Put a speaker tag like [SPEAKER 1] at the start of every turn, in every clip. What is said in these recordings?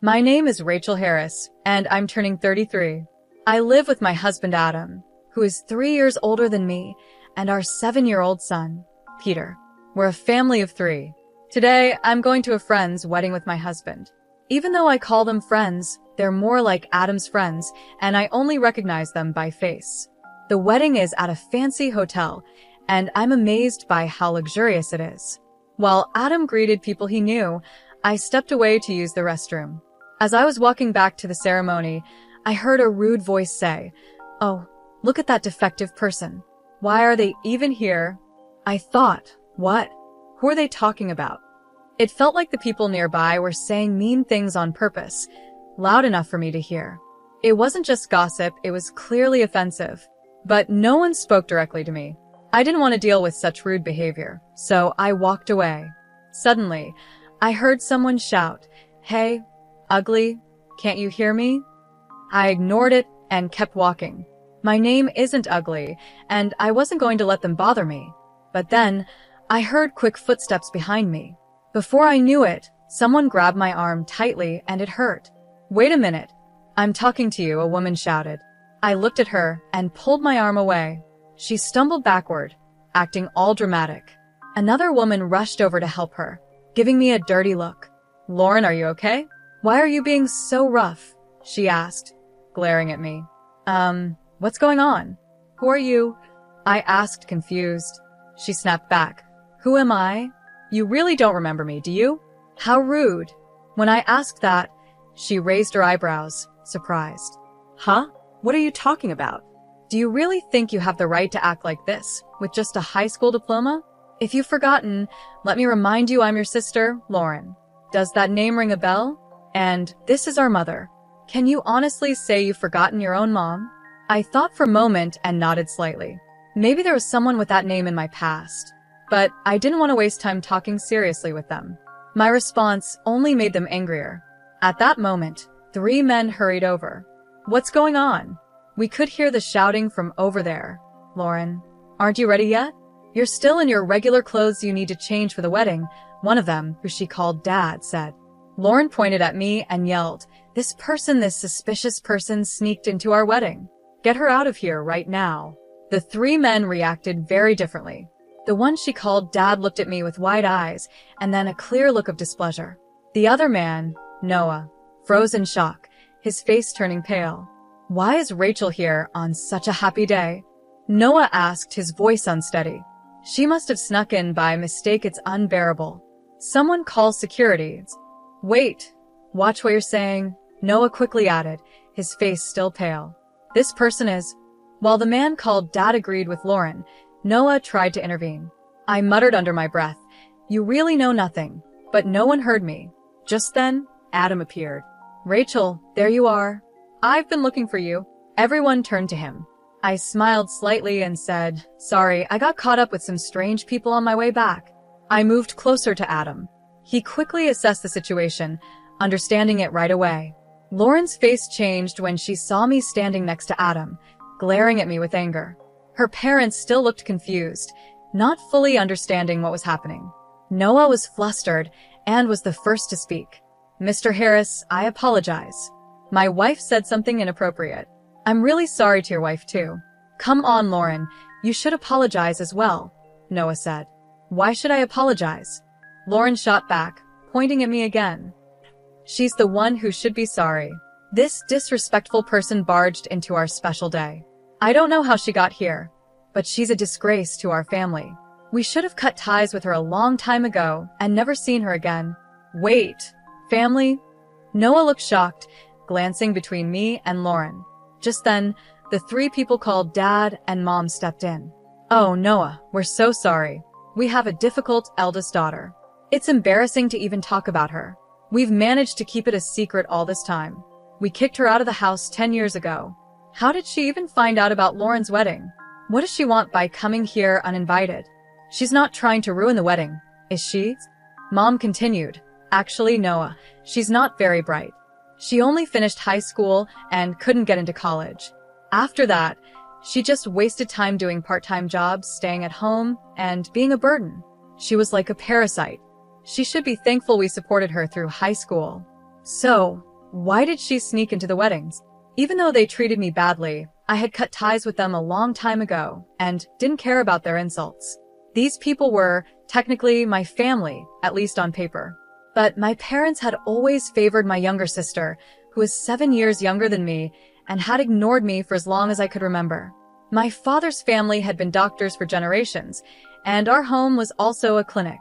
[SPEAKER 1] My name is Rachel Harris, and I'm turning 33. I live with my husband Adam, who is 3 years older than me, and our 7-year-old son, Peter. We're a family of 3. Today, I'm going to a friend's wedding with my husband. Even though I call them friends, they're more like Adam's friends, and I only recognize them by face. The wedding is at a fancy hotel, and I'm amazed by how luxurious it is. While Adam greeted people he knew, I stepped away to use the restroom. As I was walking back to the ceremony, I heard a rude voice say, "Oh, look at that defective person. Why are they even here?" I thought, what? Who are they talking about? It felt like the people nearby were saying mean things on purpose, loud enough for me to hear. It wasn't just gossip, it was clearly offensive. But no one spoke directly to me. I didn't want to deal with such rude behavior, so I walked away. Suddenly, I heard someone shout, "Hey, ugly, can't you hear me?" I ignored it and kept walking. My name isn't ugly, and I wasn't going to let them bother me. But then, I heard quick footsteps behind me. Before I knew it, someone grabbed my arm tightly and it hurt. "Wait a minute. I'm talking to you," a woman shouted. I looked at her and pulled my arm away. She stumbled backward, acting all dramatic. Another woman rushed over to help her, giving me a dirty look. "Lauren, are you okay? Why are you being so rough?" she asked, glaring at me. What's going on? Who are you?" I asked, confused. She snapped back. "Who am I? You really don't remember me, do you? How rude." When I asked that, she raised her eyebrows, surprised. "Huh? What are you talking about? Do you really think you have the right to act like this, with just a high school diploma? If you've forgotten, let me remind you I'm your sister, Lauren. Does that name ring a bell? And this is our mother. Can you honestly say you've forgotten your own mom?" I thought for a moment and nodded slightly. Maybe there was someone with that name in my past. But I didn't want to waste time talking seriously with them. My response only made them angrier. At that moment, 3 men hurried over. "What's going on?" "We could hear the shouting from over there. Lauren, aren't you ready yet? You're still in your regular clothes you need to change for the wedding," one of them, who she called Dad, said. Lauren pointed at me and yelled, this suspicious person sneaked into our wedding. Get her out of here right now." The 3 men reacted very differently. The one she called Dad looked at me with wide eyes and then a clear look of displeasure. The other man, Noah, froze in shock, his face turning pale. "Why is Rachel here on such a happy day?" Noah asked, his voice unsteady. "She must have snuck in by mistake. It's unbearable. Someone call security." "Wait, watch what you're saying," Noah quickly added, his face still pale. "This person is..." While the man called Dad agreed with Lauren, Noah tried to intervene. I muttered under my breath, "You really know nothing," but no one heard me. Just then, Adam appeared. "Rachel, there you are. I've been looking for you." Everyone turned to him. I smiled slightly and said, "Sorry, I got caught up with some strange people on my way back." I moved closer to Adam. He quickly assessed the situation, understanding it right away. Lauren's face changed when she saw me standing next to Adam, glaring at me with anger. Her parents still looked confused, not fully understanding what was happening. Noah was flustered and was the first to speak. "Mr. Harris, I apologize. My wife said something inappropriate." "I'm really sorry to your wife too." "Come on, Lauren, you should apologize as well," Noah said. "Why should I apologize?" Lauren shot back, pointing at me again. "She's the one who should be sorry. This disrespectful person barged into our special day. I don't know how she got here, but she's a disgrace to our family. We should have cut ties with her a long time ago and never seen her again." "Wait, family?" Noah looked shocked, glancing between me and Lauren. Just then, the 3 people called Dad and Mom stepped in. "Oh, Noah, we're so sorry. We have a difficult eldest daughter. It's embarrassing to even talk about her. We've managed to keep it a secret all this time. We kicked her out of the house 10 years ago. How did she even find out about Lauren's wedding? What does she want by coming here uninvited? She's not trying to ruin the wedding, is she?" Mom continued. "Actually, Noah, she's not very bright. She only finished high school and couldn't get into college. After that, she just wasted time doing part-time jobs, staying at home, and being a burden. She was like a parasite. She should be thankful we supported her through high school." "So, Why did she sneak into the weddings? Even though they treated me badly, I had cut ties with them a long time ago and didn't care about their insults. These people were, technically, my family, at least on paper. But my parents had always favored my younger sister, who was 7 years younger than me, and had ignored me for as long as I could remember. My father's family had been doctors for generations, and our home was also a clinic.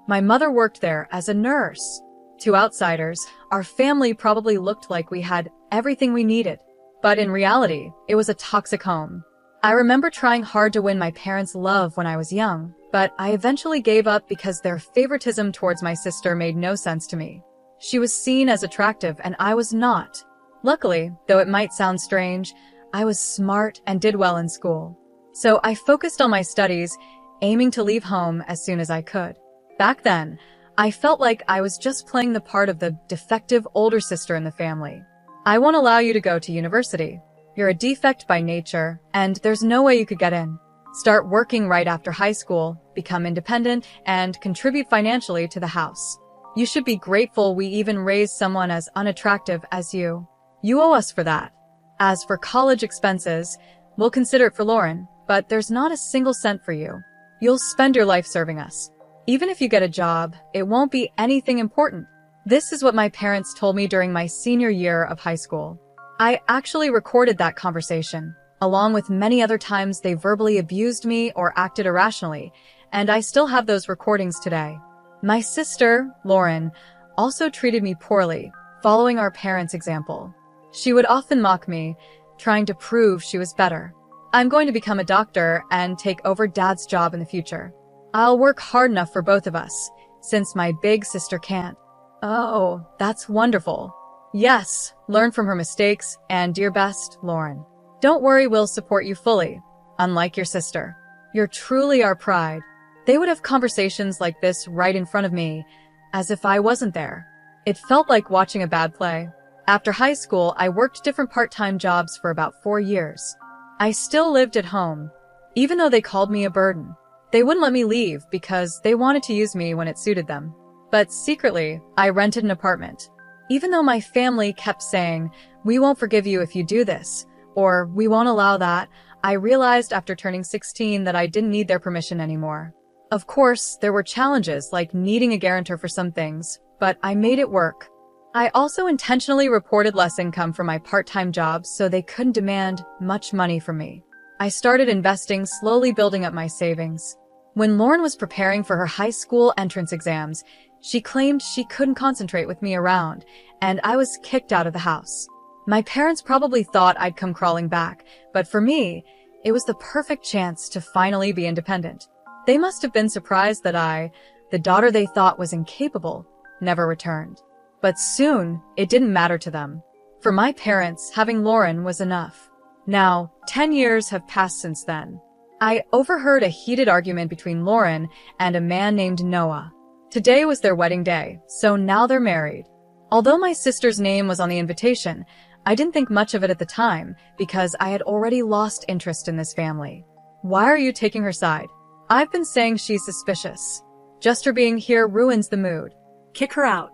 [SPEAKER 1] My mother worked there as a nurse. To outsiders, our family probably looked like we had everything we needed. But in reality, it was a toxic home. I remember trying hard to win my parents' love when I was young, but I eventually gave up because their favoritism towards my sister made no sense to me. She was seen as attractive and I was not. Luckily, though it might sound strange, I was smart and did well in school. So I focused on my studies, aiming to leave home as soon as I could. Back then, I felt like I was just playing the part of the defective older sister in the family. I won't allow you to go to university. You're a defect by nature, and there's no way you could get in. Start working right after high school, become independent, and contribute financially to the house. You should be grateful we even raised someone as unattractive as you. You owe us for that. As for college expenses, we'll consider it for Lauren, but there's not a single cent for you. You'll spend your life serving us. Even if you get a job, it won't be anything important. This is what my parents told me during my senior year of high school. I actually recorded that conversation, along with many other times they verbally abused me or acted irrationally, and I still have those recordings today. My sister, Lauren, also treated me poorly, following our parents' example. She would often mock me, trying to prove she was better. I'm going to become a doctor and take over Dad's job in the future. I'll work hard enough for both of us, since my big sister can't. Oh, that's wonderful. Yes, learn from her mistakes, and do your best, Lauren. Don't worry, we'll support you fully, unlike your sister. You're truly our pride. They would have conversations like this right in front of me, as if I wasn't there. It felt like watching a bad play. After high school, I worked different part-time jobs for about 4 years. I still lived at home, even though they called me a burden. They wouldn't let me leave because they wanted to use me when it suited them. But secretly, I rented an apartment. Even though my family kept saying, "We won't forgive you if you do this," or "We won't allow that," I realized after turning 16 that I didn't need their permission anymore. Of course, there were challenges like needing a guarantor for some things, but I made it work. I also intentionally reported less income from my part-time jobs so they couldn't demand much money from me. I started investing, slowly building up my savings. When Lauren was preparing for her high school entrance exams, she claimed she couldn't concentrate with me around, and I was kicked out of the house. My parents probably thought I'd come crawling back, but for me, it was the perfect chance to finally be independent. They must have been surprised that I, the daughter they thought was incapable, never returned. But soon, it didn't matter to them. For my parents, having Lauren was enough. Now, 10 years have passed since then. I overheard a heated argument between Lauren and a man named Noah. Today was their wedding day, so now they're married. Although my sister's name was on the invitation, I didn't think much of it at the time because I had already lost interest in this family. Why are you taking her side? I've been saying she's suspicious. Just her being here ruins the mood. Kick her out,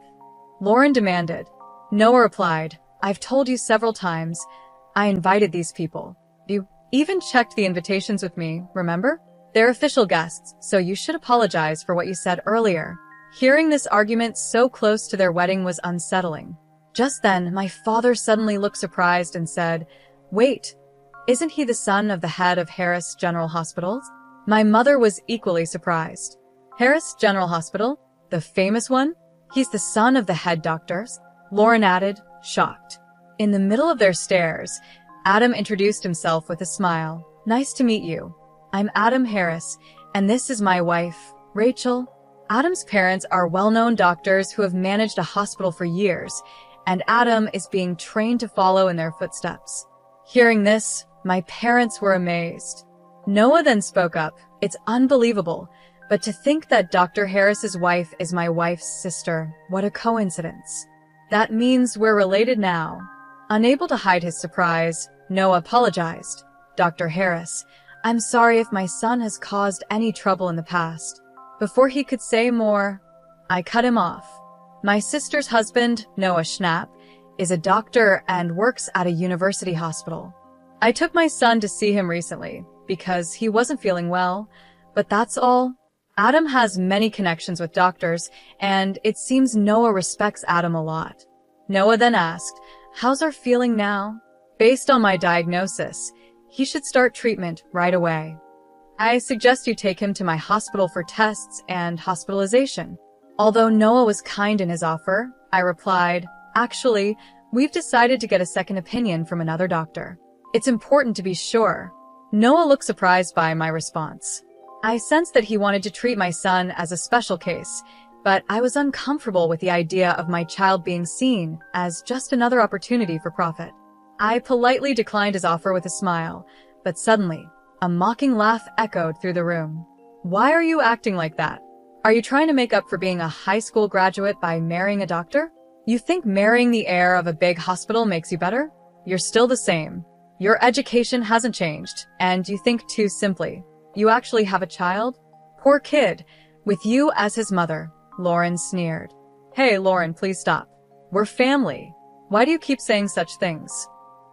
[SPEAKER 1] Lauren demanded. Noah replied, "I've told you several times. I invited these people. You even checked the invitations with me, remember? They're official guests, so you should apologize for what you said earlier." Hearing this argument so close to their wedding was unsettling. Just then, my father suddenly looked surprised and said, "Wait, isn't he the son of the head of Harris General Hospitals?" My mother was equally surprised. Harris General Hospital? The famous one? He's the son of the head doctors? Lauren added, shocked. In the middle of their stares, Adam introduced himself with a smile. "Nice to meet you. I'm Adam Harris, and this is my wife, Rachel." Adam's parents are well-known doctors who have managed a hospital for years, and Adam is being trained to follow in their footsteps. Hearing this, my parents were amazed. Noah then spoke up, "It's unbelievable, but to think that Dr. Harris's wife is my wife's sister, what a coincidence. That means we're related now." Unable to hide his surprise, Noah apologized. "Dr. Harris, I'm sorry if my son has caused any trouble in the past." Before he could say more, I cut him off. My sister's husband, Noah Schnapp, is a doctor and works at a university hospital. I took my son to see him recently because he wasn't feeling well, but that's all. Adam has many connections with doctors, and it seems Noah respects Adam a lot. Noah then asked, "How's our feeling now?" Based on my diagnosis, he should start treatment right away. I suggest you take him to my hospital for tests and hospitalization. Although Noah was kind in his offer, I replied, "Actually, we've decided to get a second opinion from another doctor. It's important to be sure." Noah looked surprised by my response. I sensed that he wanted to treat my son as a special case, but I was uncomfortable with the idea of my child being seen as just another opportunity for profit. I politely declined his offer with a smile, but suddenly, a mocking laugh echoed through the room. "Why are you acting like that? Are you trying to make up for being a high school graduate by marrying a doctor? You think marrying the heir of a big hospital makes you better? You're still the same. Your education hasn't changed, and you think too simply. You actually have a child? Poor kid, with you as his mother," Lauren sneered. "Hey, Lauren, please stop. We're family. Why do you keep saying such things?"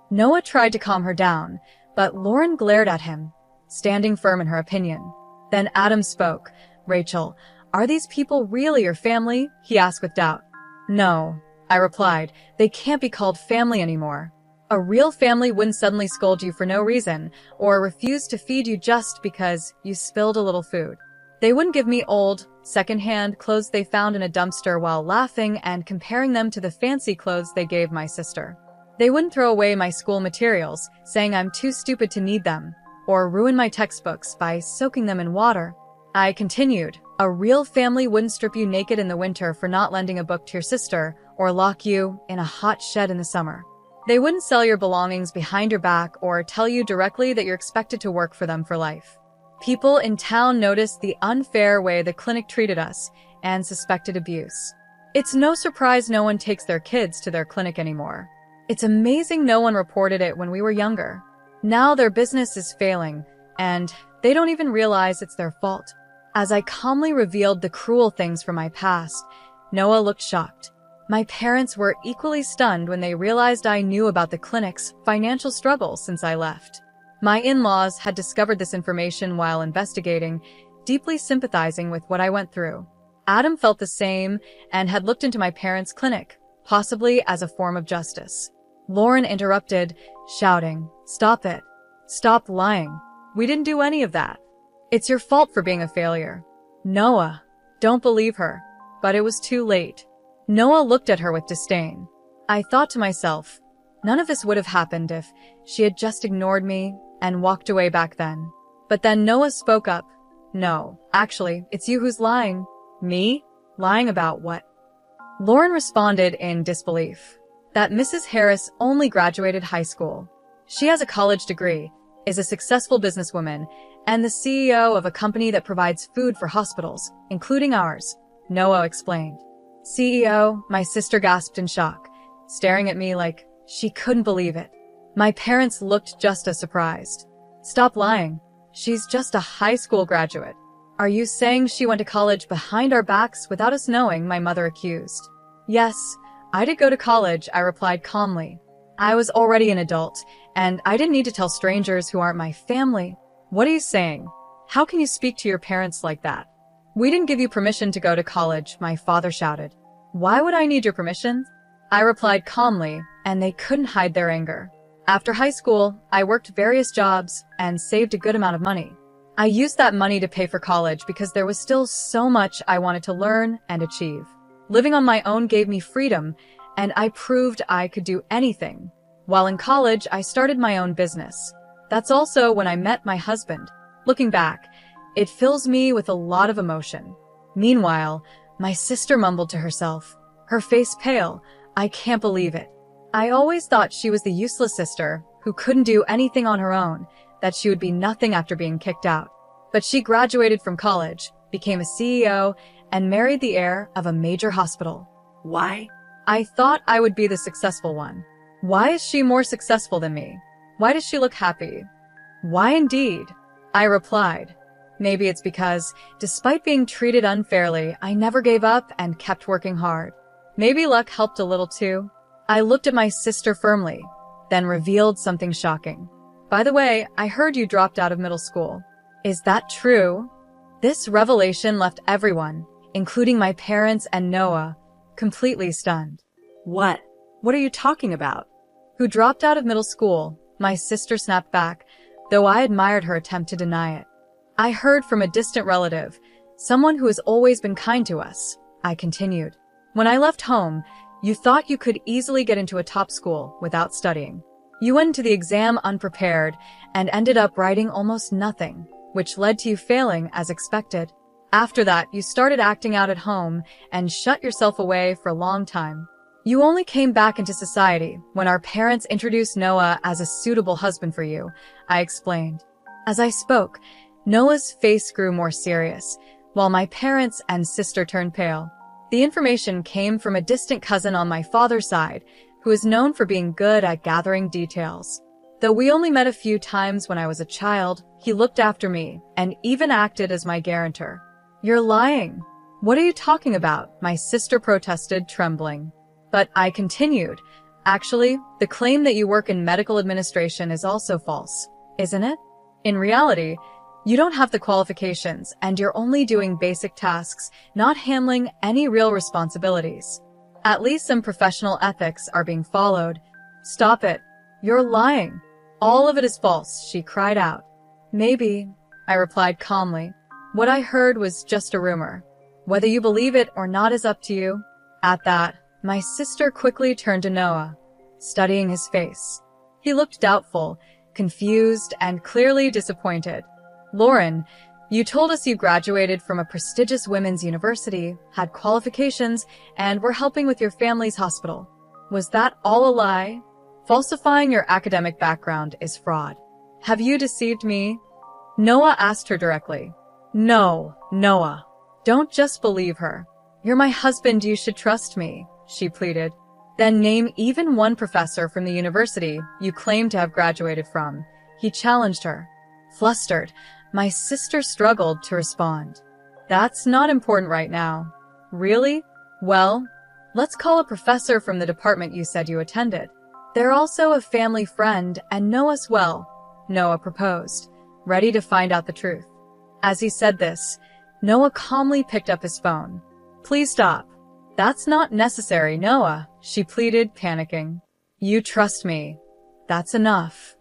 [SPEAKER 1] Noah tried to calm her down, but Lauren glared at him, standing firm in her opinion. Then Adam spoke. "Rachel, are these people really your family?" he asked with doubt. "No," I replied. "They can't be called family anymore. A real family wouldn't suddenly scold you for no reason or refuse to feed you just because you spilled a little food. They wouldn't give me old, second-hand clothes they found in a dumpster while laughing and comparing them to the fancy clothes they gave my sister. They wouldn't throw away my school materials, saying I'm too stupid to need them, or ruin my textbooks by soaking them in water." I continued, "A real family wouldn't strip you naked in the winter for not lending a book to your sister or lock you in a hot shed in the summer. They wouldn't sell your belongings behind your back or tell you directly that you're expected to work for them for life." People in town noticed the unfair way the clinic treated us and suspected abuse. It's no surprise no one takes their kids to their clinic anymore. It's amazing no one reported it when we were younger. Now their business is failing, and they don't even realize it's their fault. As I calmly revealed the cruel things from my past, Noah looked shocked. My parents were equally stunned when they realized I knew about the clinic's financial struggles since I left. My in-laws had discovered this information while investigating, deeply sympathizing with what I went through. Adam felt the same and had looked into my parents' clinic, possibly as a form of justice. Lauren interrupted, shouting, "Stop it. Stop lying. We didn't do any of that. It's your fault for being a failure." "Noah, don't believe her." But it was too late. Noah looked at her with disdain. I thought to myself, none of this would have happened if she had just ignored me and walked away back then. But then Noah spoke up. "No, actually, it's you who's lying." "Me? Lying about what?" Lauren responded in disbelief. "That Mrs. Harris only graduated high school. She has a college degree, is a successful businesswoman, and the CEO of a company that provides food for hospitals, including ours," Noah explained. "CEO?" My sister gasped in shock, staring at me like she couldn't believe it. My parents looked just as surprised. "Stop lying. She's just a high school graduate." "Are you saying she went to college behind our backs without us knowing?" my mother accused. "Yes, I did go to college," I replied calmly. "I was already an adult, and I didn't need to tell strangers who aren't my family." "What are you saying? How can you speak to your parents like that?" "We didn't give you permission to go to college," my father shouted. "Why would I need your permission?" I replied calmly, and they couldn't hide their anger. After high school, I worked various jobs and saved a good amount of money. I used that money to pay for college because there was still so much I wanted to learn and achieve. Living on my own gave me freedom, and I proved I could do anything. While in college, I started my own business. That's also when I met my husband. Looking back, it fills me with a lot of emotion. Meanwhile, my sister mumbled to herself, her face pale. "I can't believe it. I always thought she was the useless sister who couldn't do anything on her own, that she would be nothing after being kicked out. But she graduated from college, became a CEO, and married the heir of a major hospital. Why? I thought I would be the successful one. Why is she more successful than me? Why does she look happy?" "Why indeed?" I replied. "Maybe it's because, despite being treated unfairly, I never gave up and kept working hard. Maybe luck helped a little too." I looked at my sister firmly, then revealed something shocking. By the way, I heard you dropped out of middle school. Is that true? This revelation left everyone, including my parents and Noah, completely stunned.
[SPEAKER 2] What? What are you talking about?
[SPEAKER 1] Who dropped out of middle school? My sister snapped back, though I admired her attempt to deny it. I heard from a distant relative, someone who has always been kind to us. I continued. When I left home, you thought you could easily get into a top school without studying. You went into the exam unprepared and ended up writing almost nothing, which led to you failing as expected. After that, you started acting out at home and shut yourself away for a long time. You only came back into society when our parents introduced Noah as a suitable husband for you, I explained. As I spoke, Noah's face grew more serious, while my parents and sister turned pale. The information came from a distant cousin on my father's side, who is known for being good at gathering details. Though we only met a few times when I was a child, he looked after me and even acted as my guarantor. You're lying. What are you talking about? My sister protested, trembling. But I continued. Actually, the claim that you work in medical administration is also false, isn't it? In reality, you don't have the qualifications and you're only doing basic tasks, not handling any real responsibilities. At least some professional ethics are being followed. Stop it. You're lying. All of it is false, she cried out. Maybe, I replied calmly. What I heard was just a rumor. Whether you believe it or not is up to you. At that, my sister quickly turned to Noah, studying his face. He looked doubtful, confused, and clearly disappointed. Lauren, you told us you graduated from a prestigious women's university, had qualifications, and were helping with your family's hospital. Was that all a lie? Falsifying your academic background is fraud. Have you deceived me? Noah asked her directly. No, Noah. Don't just believe her. You're my husband, you should trust me, she pleaded. Then name even one professor from the university you claim to have graduated from. He challenged her. Flustered, my sister struggled to respond. That's not important right now. Really? Well, let's call a professor from the department you said you attended. They're also a family friend and know us well, Noah proposed, ready to find out the truth. As he said this, Noah calmly picked up his phone. Please stop. That's not necessary, Noah, she pleaded, panicking. You trust me. That's enough.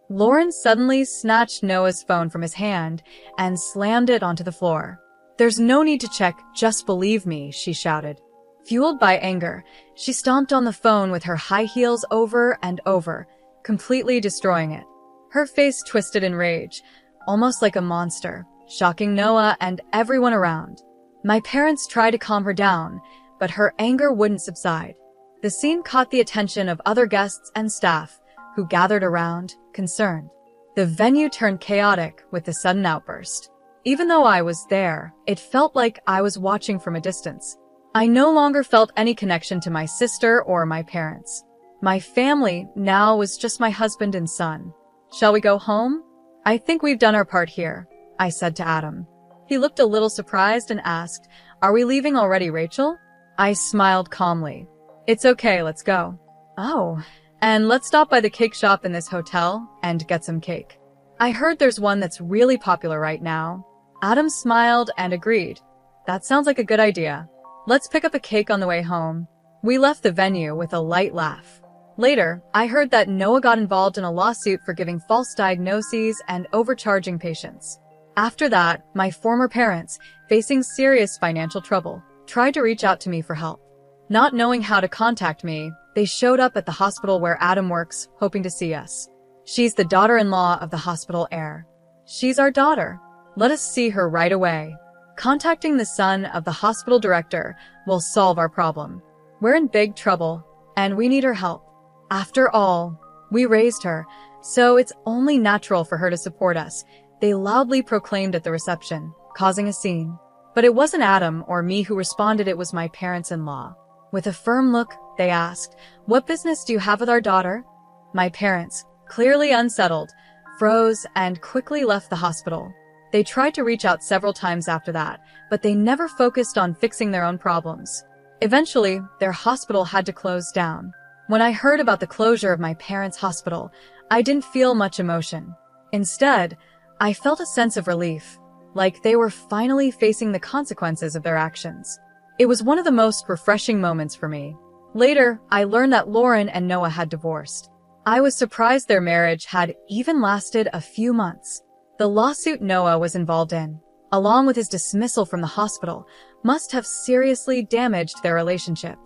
[SPEAKER 1] Lauren suddenly snatched Noah's phone from his hand and slammed it onto the floor. There's no need to check, just believe me, she shouted. Fueled by anger, she stomped on the phone with her high heels over and over, completely destroying it. Her face twisted in rage, almost like a monster, shocking Noah and everyone around. My parents tried to calm her down, but her anger wouldn't subside. The scene caught the attention of other guests and staff, who gathered around, concerned. The venue turned chaotic with the sudden outburst. Even though I was there, it felt like I was watching from a distance. I no longer felt any connection to my sister or my parents. My family now was just my husband and son. Shall we go home? I think we've done our part here, I said to Adam. He looked a little surprised and asked, Are we leaving already, Rachel? I smiled calmly. It's okay, let's go. Oh, and let's stop by the cake shop in this hotel and get some cake. I heard there's one that's really popular right now. Adam smiled and agreed. That sounds like a good idea. Let's pick up a cake on the way home. We left the venue with a light laugh. Later, I heard that Noah got involved in a lawsuit for giving false diagnoses and overcharging patients. After that, my former parents, facing serious financial trouble, tried to reach out to me for help. Not knowing how to contact me, they showed up at the hospital where Adam works, hoping to see us. She's the daughter-in-law of the hospital heir. She's our daughter. Let us see her right away. Contacting the son of the hospital director will solve our problem. We're in big trouble, and we need her help. After all, we raised her, so it's only natural for her to support us, they loudly proclaimed at the reception, causing a scene. But it wasn't Adam or me who responded, it was my parents-in-law. With a firm look, they asked, What business do you have with our daughter? My parents, clearly unsettled, froze and quickly left the hospital. They tried to reach out several times after that, but they never focused on fixing their own problems. Eventually, their hospital had to close down. When I heard about the closure of my parents' hospital, I didn't feel much emotion. Instead, I felt a sense of relief, like they were finally facing the consequences of their actions. It was one of the most refreshing moments for me. Later, I learned that Lauren and Noah had divorced. I was surprised their marriage had even lasted a few months. The lawsuit Noah was involved in, along with his dismissal from the hospital, must have seriously damaged their relationship.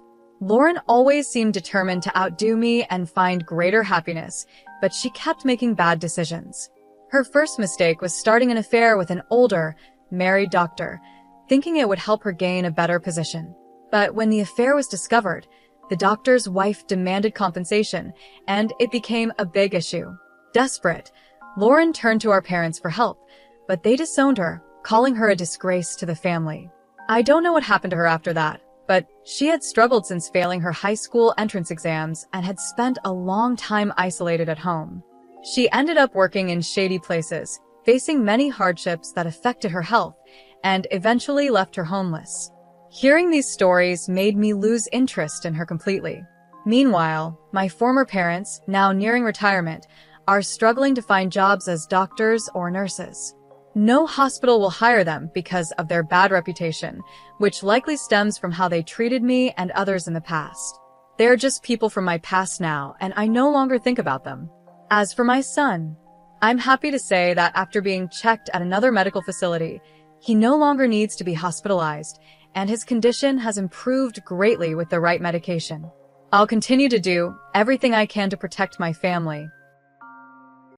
[SPEAKER 1] Lauren always seemed determined to outdo me and find greater happiness, but she kept making bad decisions. Her first mistake was starting an affair with an older, married doctor, thinking it would help her gain a better position. But when the affair was discovered, the doctor's wife demanded compensation, and it became a big issue. Desperate, Lauren turned to our parents for help, but they disowned her, calling her a disgrace to the family. I don't know what happened to her after that, but she had struggled since failing her high school entrance exams and had spent a long time isolated at home. She ended up working in shady places, facing many hardships that affected her health, and eventually left her homeless. Hearing these stories made me lose interest in her completely. Meanwhile, my former parents, now nearing retirement, are struggling to find jobs as doctors or nurses. No hospital will hire them because of their bad reputation, which likely stems from how they treated me and others in the past. They're just people from my past now, and I no longer think about them. As for my son, I'm happy to say that after being checked at another medical facility, he no longer needs to be hospitalized, and his condition has improved greatly with the right medication. I'll continue to do everything I can to protect my family,